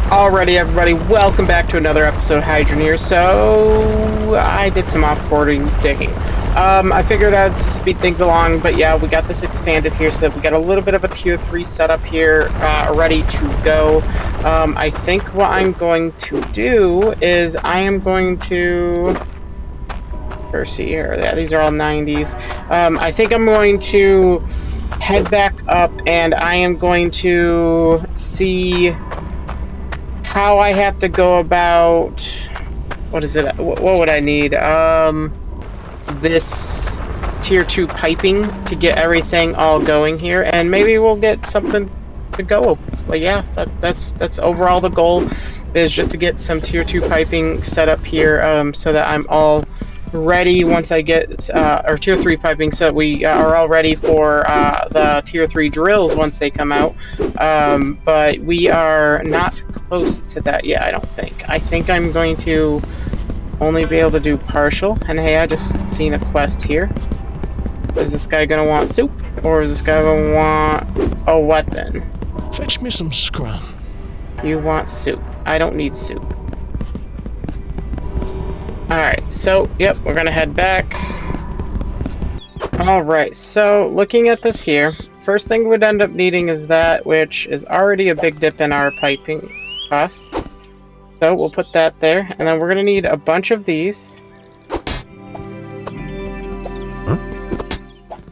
Alrighty, everybody, welcome back to another episode of Hydroneer. So, I did some off-boarding digging. I figured I'd speed things along, but yeah, we got this expanded here so that we got a little bit of a tier 3 setup here, ready to go. I think what I'm going to do is I am going to... First see here, yeah, these are all 90s. I think I'm going to head back up and I am going to see how I have to go about, what is it, what would I need, this tier 2 piping to get everything all going here, and maybe we'll get something to go. But yeah, that's overall the goal, is just to get some tier 2 piping set up here, so that I'm all ready once I get, or tier 3 piping, so that we are all ready for the tier 3 drills once they come out. But we are not close to that yet, I don't think. I think I'm going to only be able to do partial. And hey, I just seen a quest here. Is this guy gonna want soup? Or is this guy gonna want a weapon? Fetch me some scran. You want soup. I don't need soup. Alright, so, yep, we're gonna head back. Alright, so, looking at this here, first thing we'd end up needing is that, which is already a big dip in our piping cost. So, we'll put that there, and then we're gonna need a bunch of these.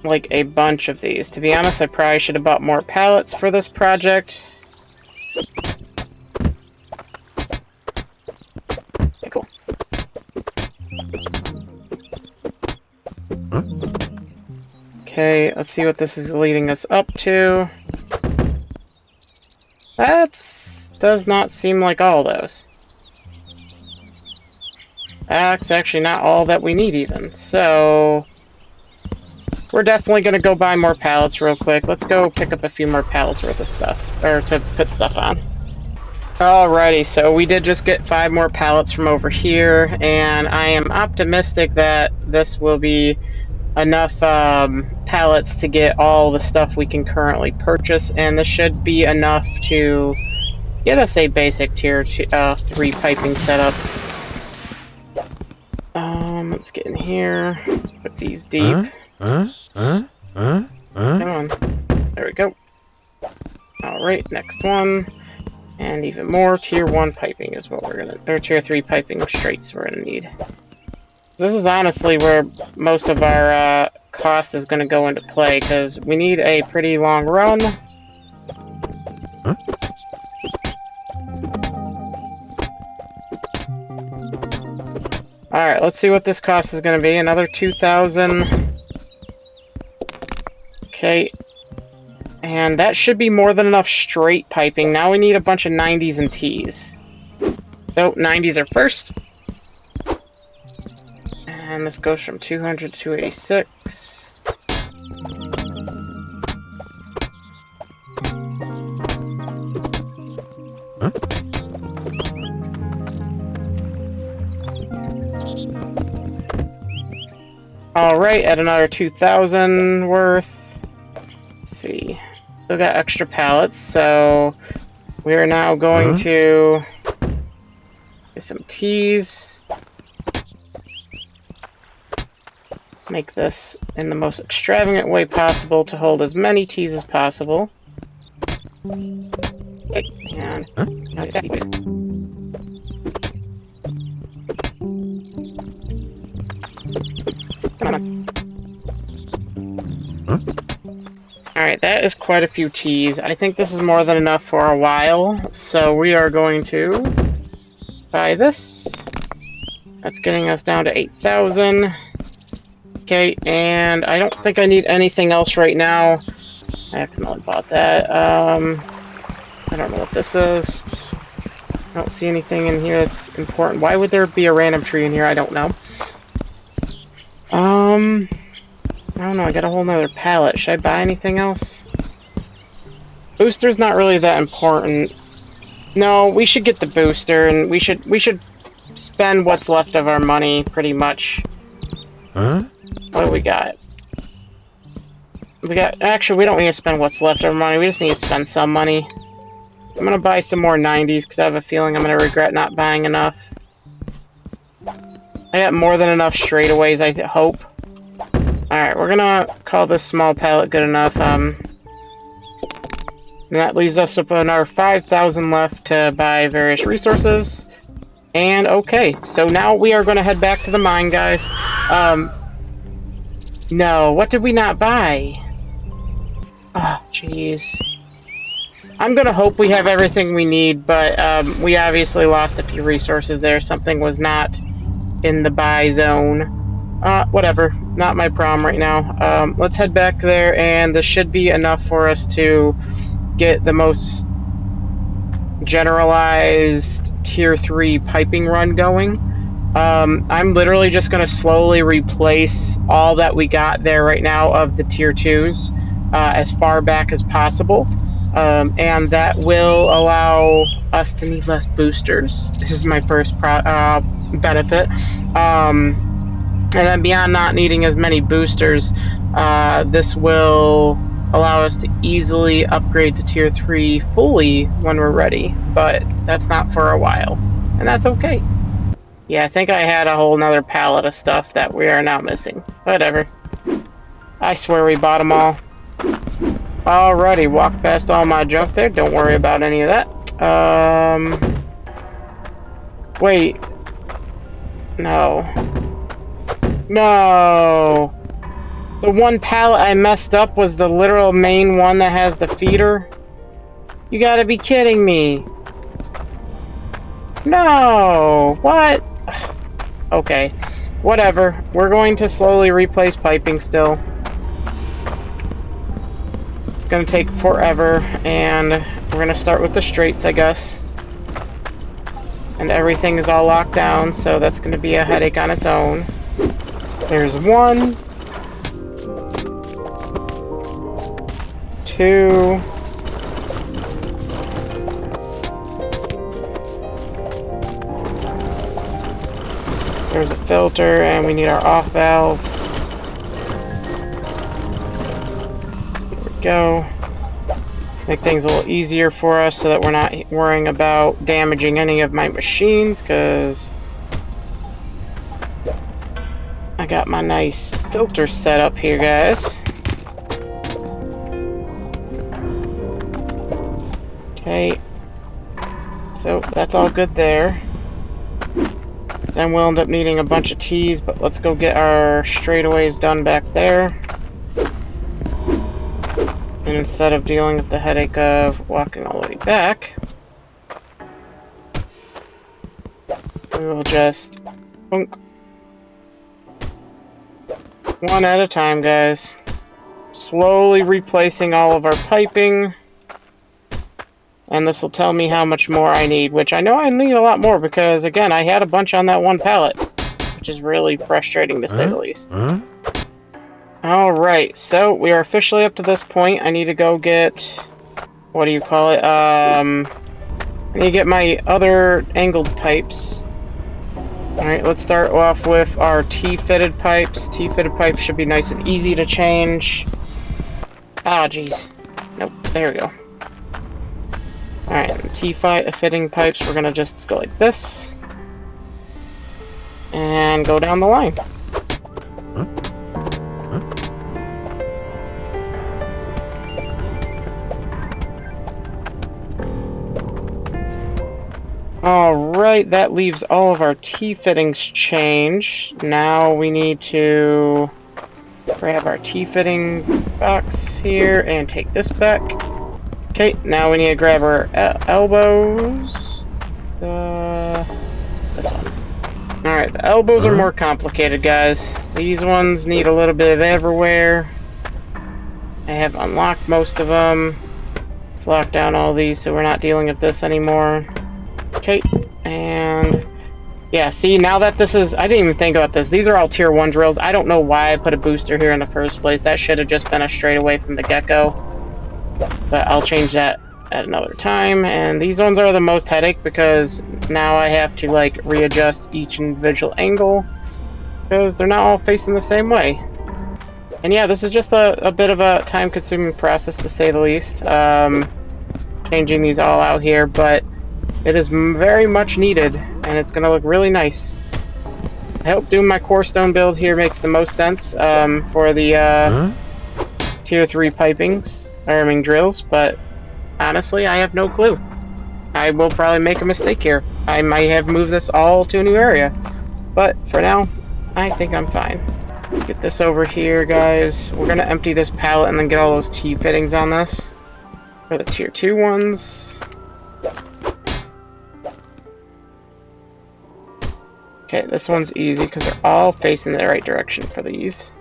Like, a bunch of these. To be honest, I probably should have bought more pallets for this project. Okay, cool. Okay, let's see what this is leading us up to. Does not seem like all those. That's actually not all that we need even, so... We're definitely gonna go buy more pallets real quick. Let's go pick up a few more pallets worth of stuff, or to put stuff on. Alrighty, so we did just get 5 more pallets from over here, and I am optimistic that this will be enough pallets to get all the stuff we can currently purchase, and this should be enough to get us a basic tier 3 piping setup. Let's get in here. Let's put these deep. Come on. There we go. Alright, next one. And even more tier 1 piping is what we're gonna, or tier 3 piping straights we're gonna need. This is honestly where most of our cost is gonna go into play, because we need a pretty long run. Alright, let's see what this cost is going to be. Another 2,000. Okay. And that should be more than enough straight piping. Now we need a bunch of 90s and Ts. So, 90s are first. And this goes from 200 to 286. Alright, at another 2,000 worth. Let's see. Still got extra pallets, so we are now going to get some teas. Make this in the most extravagant way possible to hold as many teas as possible. Okay, and come on. Alright, that is quite a few teas. I think this is more than enough for a while, so we are going to buy this. That's getting us down to 8,000. Okay, and I don't think I need anything else right now. I accidentally bought that. I don't know what this is. I don't see anything in here that's important. Why would there be a random tree in here? I don't know. I don't know, I got a whole nother pallet. Should I buy anything else? Booster's not really that important. No, we should get the booster, and we should spend what's left of our money, pretty much. What do we got? Actually, we don't need to spend what's left of our money, we just need to spend some money. I'm gonna buy some more 90s because I have a feeling I'm gonna regret not buying enough. I got more than enough straightaways, I hope. Alright, we're gonna call this small pallet good enough. And that leaves us with another 5,000 left to buy various resources. And okay, so now we are going to head back to the mine, guys. No, what did we not buy? Oh, jeez. I'm going to hope we have everything we need, but we obviously lost a few resources there. Something was not in the buy zone. Whatever. Not my problem right now. Let's head back there, and this should be enough for us to get the most generalized tier 3 piping run going. I'm literally just going to slowly replace all that we got there right now of the tier 2s as far back as possible. And that will allow us to need less boosters. This is my first benefit. And then beyond not needing as many boosters, this will allow us to easily upgrade to tier 3 fully when we're ready. But that's not for a while. And that's okay. Yeah, I think I had a whole nother pallet of stuff that we are now missing. Whatever. I swear we bought them all. Alrighty, walk past all my junk there. Don't worry about any of that. Wait. No. No! The one pallet I messed up was the literal main one that has the feeder. You gotta be kidding me. No! What? Okay. Whatever. We're going to slowly replace piping still. It's gonna take forever, and we're gonna start with the straights, I guess. And everything is all locked down, so that's gonna be a headache on its own. There's 1, 2, there's a filter, and we need our off valve. Here we go. Make things a little easier for us so that we're not worrying about damaging any of my machines, because I got my nice filter set up here, guys. Okay. So that's all good there. Then we'll end up needing a bunch of T's, but let's go get our straightaways done back there. And instead of dealing with the headache of walking all the way back, we will just boink. One at a time, guys. Slowly replacing all of our piping. And this will tell me how much more I need, which I know I need a lot more because, again, I had a bunch on that one pallet, which is really frustrating to say the least. Alright, so we are officially up to this point. I need to go get, what do you call it, I need to get my other angled pipes. Alright, let's start off with our T-fitted pipes. T-fitted pipes should be nice and easy to change. Ah, jeez. Nope, there we go. Alright, T-fitting pipes, we're gonna just go like this. And go down the line. Alright, that leaves all of our T-fittings changed. Now we need to grab our T-fitting box here and take this back. Okay, now we need to grab our elbows. This one. Alright, the elbows are more complicated, guys. These ones need a little bit of everywhere. I have unlocked most of them. Let's lock down all these so we're not dealing with this anymore. Okay, and yeah, see, now that this is, I didn't even think about this. These are all tier 1 drills. I don't know why I put a booster here in the first place. That should have just been a straightaway from the get-go. But I'll change that at another time. And these ones are the most headache because now I have to, like, readjust each individual angle because they're not all facing the same way. And yeah, this is just a bit of a time-consuming process, to say the least. changing these all out here, but it is very much needed, and it's going to look really nice. I hope doing my core stone build here makes the most sense for the tier 3 pipings, or I mean drills, but honestly, I have no clue. I will probably make a mistake here. I might have moved this all to a new area, but for now, I think I'm fine. Get this over here, guys. We're going to empty this pallet and then get all those T-fittings on this for the tier 2 ones. Okay, this one's easy because they're all facing the right direction for these.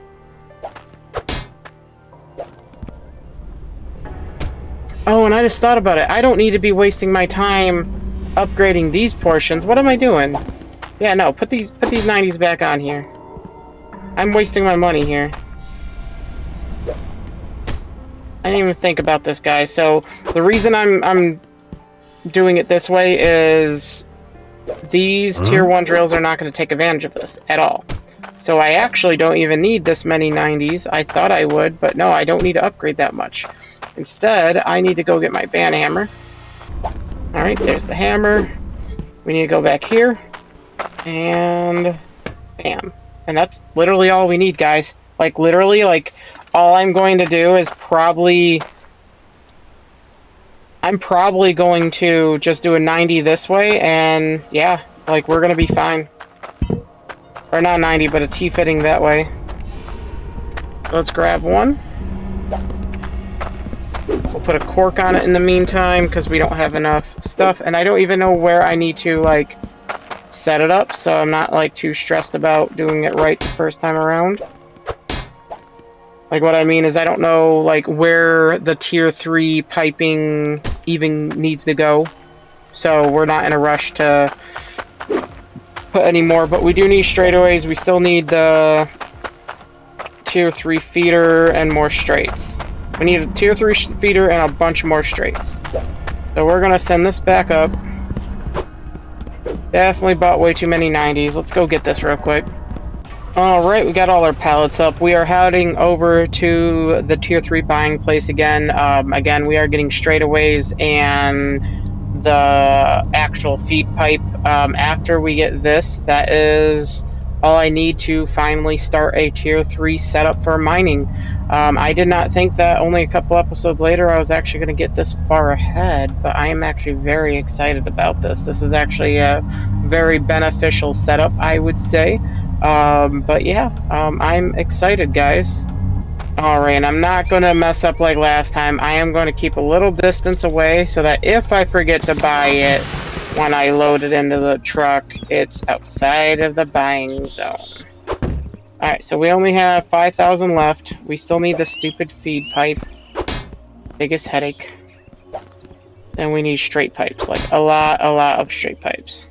Oh, and I just thought about it. I don't need to be wasting my time upgrading these portions. What am I doing? Yeah, no, put these 90s back on here. I'm wasting my money here. I didn't even think about this, guys. So the reason I'm doing it this way is these tier 1 drills are not going to take advantage of this at all. So I actually don't even need this many 90s. I thought I would, but no, I don't need to upgrade that much. Instead, I need to go get my band hammer. Alright, there's the hammer. We need to go back here. And bam. And that's literally all we need, guys. Like, literally, like, all I'm going to do is I'm probably going to just do a 90 this way, and yeah, like, we're gonna be fine. Or not 90, but a T-fitting that way. Let's grab one. We'll put a cork on it in the meantime, because we don't have enough stuff, and I don't even know where I need to, like, set it up, so I'm not, like, too stressed about doing it right the first time around. Like, what I mean is I don't know, like, where the tier 3 piping even needs to go. So we're not in a rush to put any more, but we do need straightaways. We still need the tier 3 feeder and more straights. We need a tier 3 feeder and a bunch more straights. So we're gonna send this back up. Definitely bought way too many 90s. Let's go get this real quick. Alright, we got all our pallets up. We are heading over to the tier 3 buying place again. Again, we are getting straightaways and the actual feed pipe. After we get this, that is all I need to finally start a tier 3 setup for mining. I did not think that only a couple episodes later I was actually going to get this far ahead, but I am actually very excited about this. This is actually a very beneficial setup, I would say. But yeah, I'm excited, guys. Alright, and I'm not going to mess up like last time. I am going to keep a little distance away so that if I forget to buy it when I load it into the truck, it's outside of the buying zone. Alright, so we only have 5,000 left. We still need the stupid feed pipe. Biggest headache. Then we need straight pipes, like a lot of straight pipes.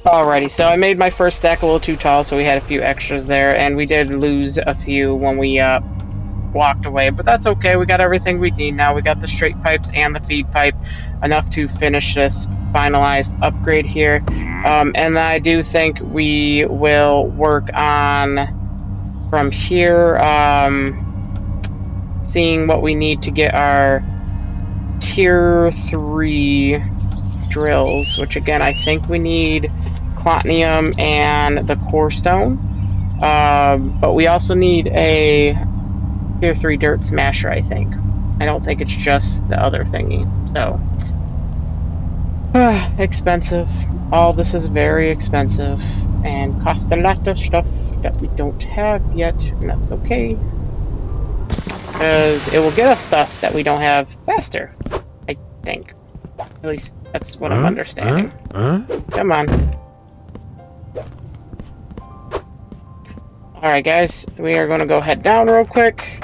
Alrighty, so I made my first stack a little too tall, so we had a few extras there, and we did lose a few when we walked away, but that's okay. We got everything we need now. We got the straight pipes and the feed pipe, enough to finish this finalized upgrade here. And I do think we will work on, from here, seeing what we need to get our tier 3 drills, which again, I think we need Clotnium and the core stone. But we also need a tier 3 dirt smasher, I think. I don't think it's just the other thingy. So, expensive. All this is very expensive and costs a lot of stuff that we don't have yet, and that's okay. Because it will get us stuff that we don't have faster, I think. At least that's what I'm understanding. Come on. Alright guys, we are going to go head down real quick.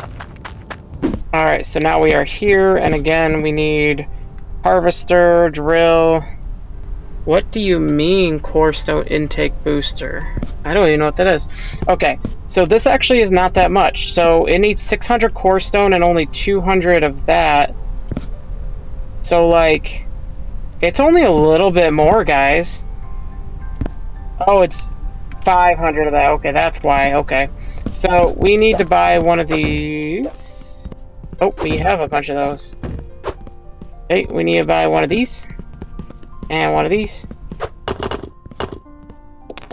Alright, so now we are here, and again we need harvester, drill. What do you mean core stone intake booster? I don't even know what that is. Okay, so this actually is not that much. So it needs 600 core stone and only 200 of that. So like, it's only a little bit more, guys. Oh, it's 500 of that. Okay, that's why. Okay. So, we need to buy one of these. Oh, we have a bunch of those. Okay, we need to buy one of these. And one of these.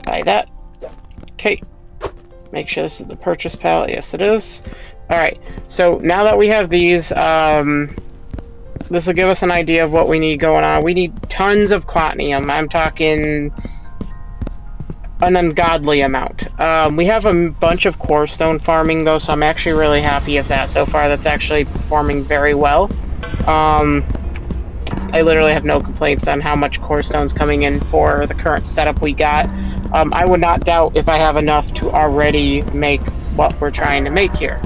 Buy that. Okay. Make sure this is the purchase pallet. Yes, it is. Alright, so now that we have these, this will give us an idea of what we need going on. We need tons of platinum. I'm talking an ungodly amount. We have a bunch of core stone farming, though, so I'm actually really happy with that. So far, that's actually performing very well. I literally have no complaints on how much core stone's coming in for the current setup we got. I would not doubt if I have enough to already make what we're trying to make here,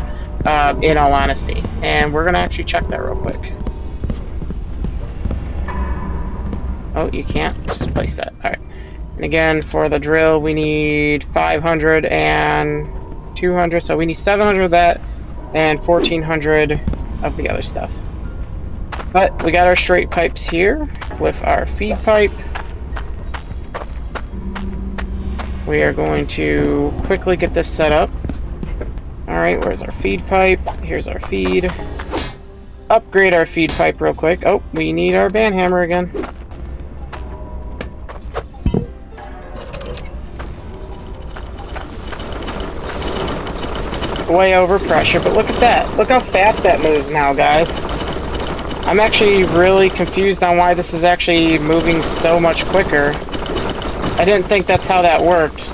in all honesty. And we're going to actually check that real quick. Oh, you can't? Just place that. Alright. And again, for the drill, we need 500 and 200, so we need 700 of that and 1400 of the other stuff. But we got our straight pipes here with our feed pipe. We are going to quickly get this set up. Alright, where's our feed pipe? Here's our feed. Upgrade our feed pipe real quick. Oh, we need our band hammer again. Way over pressure, but look at that. Look how fast that moves now, guys. I'm actually really confused on why this is actually moving so much quicker. I didn't think that's how that worked.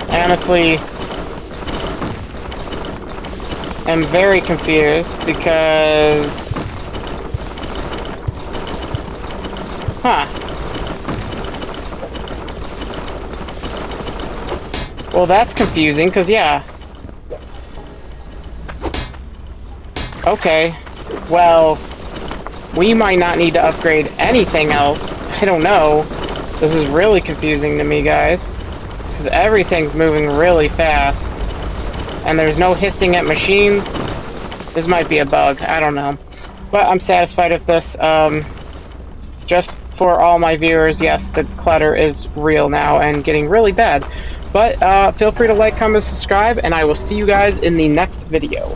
I honestly am very confused because... Huh. Well, that's confusing, because yeah. Okay. Well, we might not need to upgrade anything else. I don't know. This is really confusing to me, guys. Because everything's moving really fast. And there's no hissing at machines. This might be a bug. I don't know. But I'm satisfied with this. Just for all my viewers, yes, the clutter is real now and getting really bad. But feel free to like, comment, subscribe, and I will see you guys in the next video.